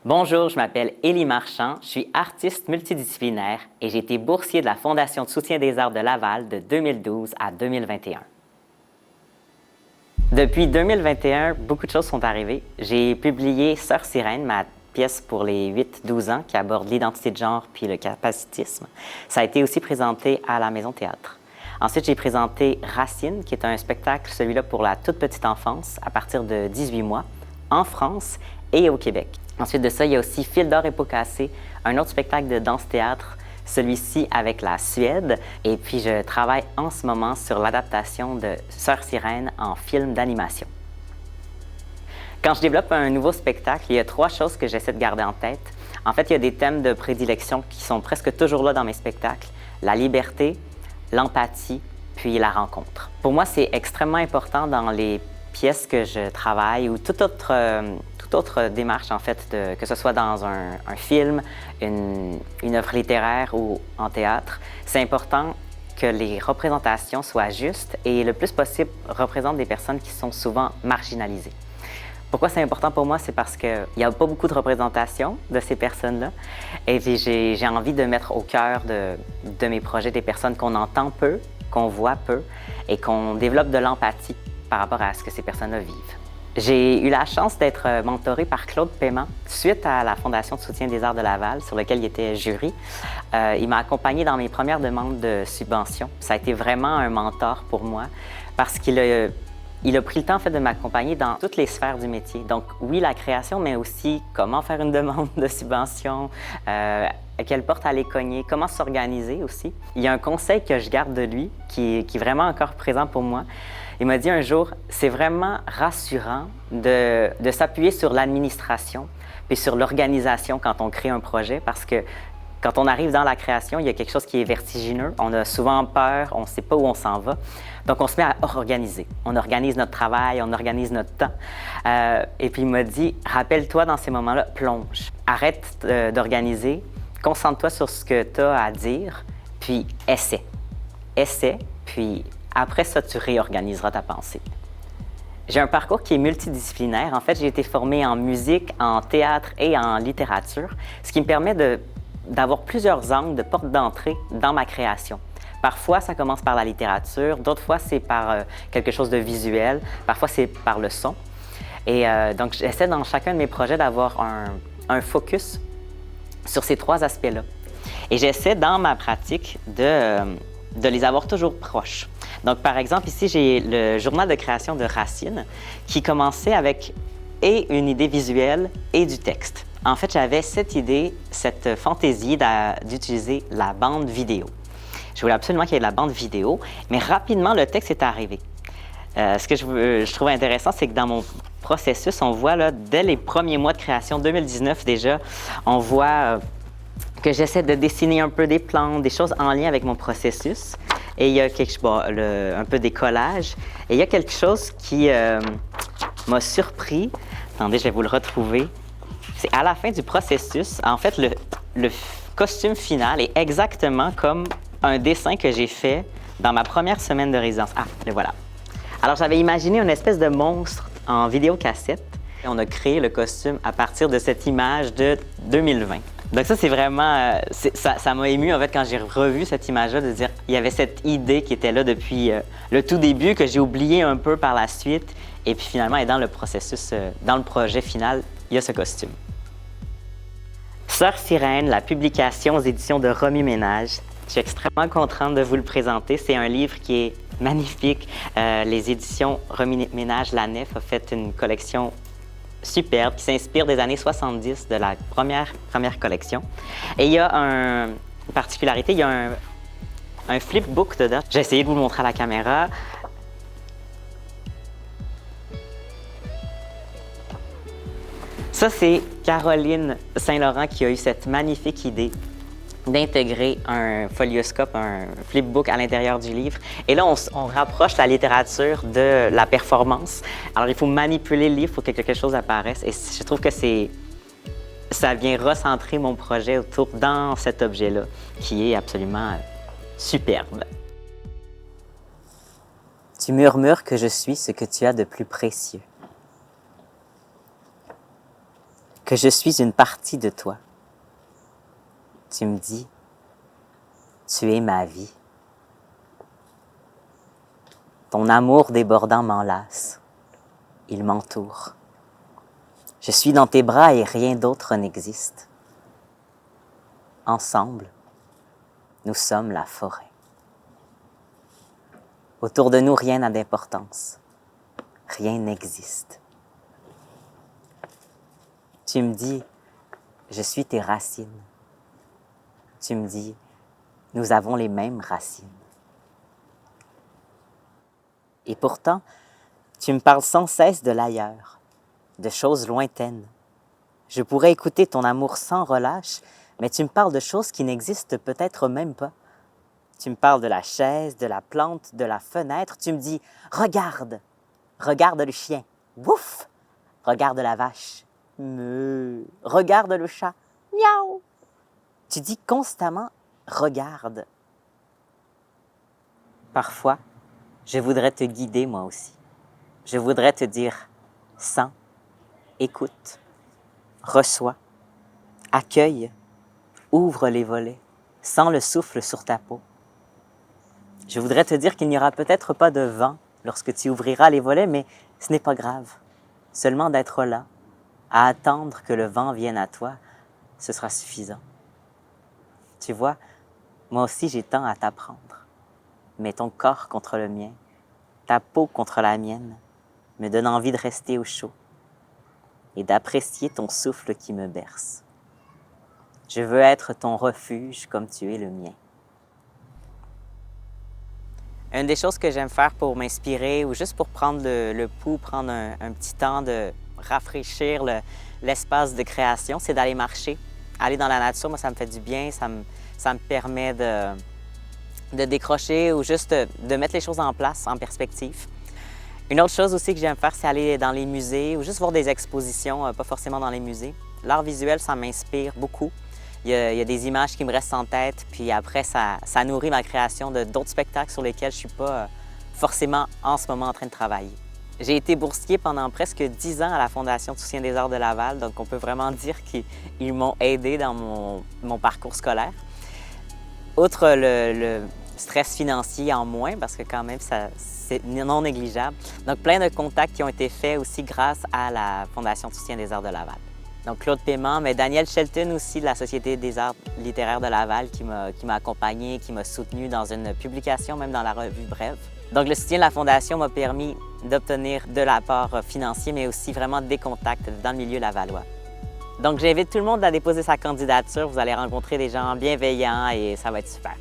Bonjour, je m'appelle Élie Marchand, je suis artiste multidisciplinaire et j'ai été boursier de la Fondation de soutien des arts de Laval de 2012 à 2021. Depuis 2021, beaucoup de choses sont arrivées. J'ai publié Sœur Sirène, ma pièce pour les 8-12 ans qui aborde l'identité de genre puis le capacitisme. Ça a été aussi présenté à la Maison Théâtre. Ensuite, j'ai présenté Racine, qui est un spectacle, celui-là pour la toute petite enfance, à partir de 18 mois, en France et au Québec. Ensuite de ça, il y a aussi Fil d'or et peau cassée, un autre spectacle de danse-théâtre, celui-ci avec la Suède. Et puis, je travaille en ce moment sur l'adaptation de Sœur Sirène en film d'animation. Quand je développe un nouveau spectacle, il y a 3 choses que j'essaie de garder en tête. En fait, il y a des thèmes de prédilection qui sont presque toujours là dans mes spectacles. La liberté, l'empathie, puis la rencontre. Pour moi, c'est extrêmement important dans les pièces que je travaille ou toute autre démarche, en fait, que ce soit dans un film, une œuvre littéraire ou en théâtre. C'est important que les représentations soient justes et le plus possible représentent des personnes qui sont souvent marginalisées. Pourquoi c'est important pour moi? C'est parce qu'il n'y a pas beaucoup de représentation de ces personnes-là. Et puis j'ai envie de mettre au cœur de mes projets des personnes qu'on entend peu, qu'on voit peu et qu'on développe de l'empathie par rapport à ce que ces personnes-là vivent. J'ai eu la chance d'être mentorée par Claude Paiement suite à la Fondation de soutien des arts de Laval, sur laquelle il était jury. Il m'a accompagnée dans mes premières demandes de subvention. Ça a été vraiment un mentor pour moi parce qu'il a pris le temps en fait, de m'accompagner dans toutes les sphères du métier. Donc oui, la création, mais aussi comment faire une demande de subvention, quelle porte aller cogner, comment s'organiser aussi. Il y a un conseil que je garde de lui qui est vraiment encore présent pour moi. Il m'a dit un jour, c'est vraiment rassurant de s'appuyer sur l'administration et sur l'organisation quand on crée un projet parce que quand on arrive dans la création, il y a quelque chose qui est vertigineux. On a souvent peur, on ne sait pas où on s'en va. Donc, on se met à organiser. On organise notre travail, on organise notre temps. Et puis, il m'a dit, rappelle-toi dans ces moments-là, plonge. Arrête d'organiser, concentre-toi sur ce que tu as à dire, puis essaie. Essaie, puis après ça, tu réorganiseras ta pensée. J'ai un parcours qui est multidisciplinaire. En fait, j'ai été formée en musique, en théâtre et en littérature, ce qui me permet d'avoir plusieurs angles de porte d'entrée dans ma création. Parfois, ça commence par la littérature, d'autres fois, c'est par quelque chose de visuel, parfois, c'est par le son. Et donc, j'essaie dans chacun de mes projets d'avoir un focus sur ces 3 aspects-là. Et j'essaie, dans ma pratique, de les avoir toujours proches. Donc, par exemple, ici, j'ai le journal de création de Racine qui commençait avec et une idée visuelle et du texte. En fait, j'avais cette idée, cette fantaisie d'utiliser la bande vidéo. Je voulais absolument qu'il y ait de la bande vidéo, mais rapidement, le texte est arrivé. Ce que je trouve intéressant, c'est que dans mon processus, on voit, là, dès les premiers mois de création, 2019 déjà, on voit que j'essaie de dessiner un peu des plans, des choses en lien avec mon processus. Et il y a un peu des collages. Et il y a quelque chose qui m'a surpris. Attendez, je vais vous le retrouver. C'est à la fin du processus, en fait, le costume final est exactement comme un dessin que j'ai fait dans ma première semaine de résidence. Ah, le voilà. Alors, j'avais imaginé une espèce de monstre en vidéocassette. Et on a créé le costume à partir de cette image de 2020. Donc ça, c'est vraiment... ça m'a ému, en fait, quand j'ai revu cette image-là, de dire il y avait cette idée qui était là depuis le tout début, que j'ai oublié un peu par la suite. Et puis finalement, et dans le processus, dans le projet final, il y a ce costume. Sœur Sirène, la publication aux éditions de Romy Ménage. Je suis extrêmement contente de vous le présenter. C'est un livre qui est magnifique. Les éditions Romy Ménage, La Nef, a fait une collection superbe qui s'inspire des années 70 de la première collection. Et il y a une particularité, il y a un flipbook dedans. J'ai essayé de vous le montrer à la caméra. Ça, c'est Caroline Saint-Laurent qui a eu cette magnifique idée d'intégrer un folioscope, un flipbook à l'intérieur du livre. Et là, on rapproche la littérature de la performance. Alors, il faut manipuler le livre pour que quelque chose apparaisse. Et je trouve que ça vient recentrer mon projet dans cet objet-là, qui est absolument superbe. Tu murmures que je suis ce que tu as de plus précieux. que je suis une partie de toi. Tu me dis, tu es ma vie. Ton amour débordant m'enlace, il m'entoure. Je suis dans tes bras et rien d'autre n'existe. Ensemble, nous sommes la forêt. Autour de nous, rien n'a d'importance. Rien n'existe. Tu me dis, je suis tes racines. Tu me dis, nous avons les mêmes racines. Et pourtant, tu me parles sans cesse de l'ailleurs, de choses lointaines. Je pourrais écouter ton amour sans relâche, mais tu me parles de choses qui n'existent peut-être même pas. Tu me parles de la chaise, de la plante, de la fenêtre. Tu me dis, regarde, regarde le chien, wouf, regarde la vache, meuh, regarde le chat, miaou. Tu dis constamment, regarde. Parfois, je voudrais te guider moi aussi. Je voudrais te dire, sens, écoute, reçois, accueille, ouvre les volets, sens le souffle sur ta peau. Je voudrais te dire qu'il n'y aura peut-être pas de vent lorsque tu ouvriras les volets, mais ce n'est pas grave. Seulement d'être là, à attendre que le vent vienne à toi, ce sera suffisant. Tu vois, moi aussi j'ai tant à t'apprendre. Mais ton corps contre le mien, ta peau contre la mienne, me donne envie de rester au chaud et d'apprécier ton souffle qui me berce. Je veux être ton refuge comme tu es le mien. Une des choses que j'aime faire pour m'inspirer ou juste pour prendre le pouls, prendre un petit temps de rafraîchir l'espace de création, c'est d'aller marcher. Aller dans la nature, moi, ça me fait du bien, ça me permet de décrocher ou juste de mettre les choses en place, en perspective. Une autre chose aussi que j'aime faire, c'est aller dans les musées ou juste voir des expositions, pas forcément dans les musées. L'art visuel, ça m'inspire beaucoup. Il y a des images qui me restent en tête, puis après, ça nourrit ma création d'autres spectacles sur lesquels je ne suis pas forcément en ce moment en train de travailler. J'ai été boursier pendant presque 10 ans à la Fondation du soutien des arts de Laval, donc on peut vraiment dire qu'ils m'ont aidé dans mon parcours scolaire. Outre le stress financier en moins, parce que quand même, c'est non négligeable. Donc, plein de contacts qui ont été faits aussi grâce à la Fondation du soutien des arts de Laval. Donc, Claude Paiement, mais Daniel Shelton aussi de la Société des arts littéraires de Laval qui m'a accompagné, qui m'a soutenu dans une publication, même dans la revue Brève. Donc, le soutien de la Fondation m'a permis d'obtenir de l'apport financier, mais aussi vraiment des contacts dans le milieu lavallois. Donc, j'invite tout le monde à déposer sa candidature. Vous allez rencontrer des gens bienveillants et ça va être super.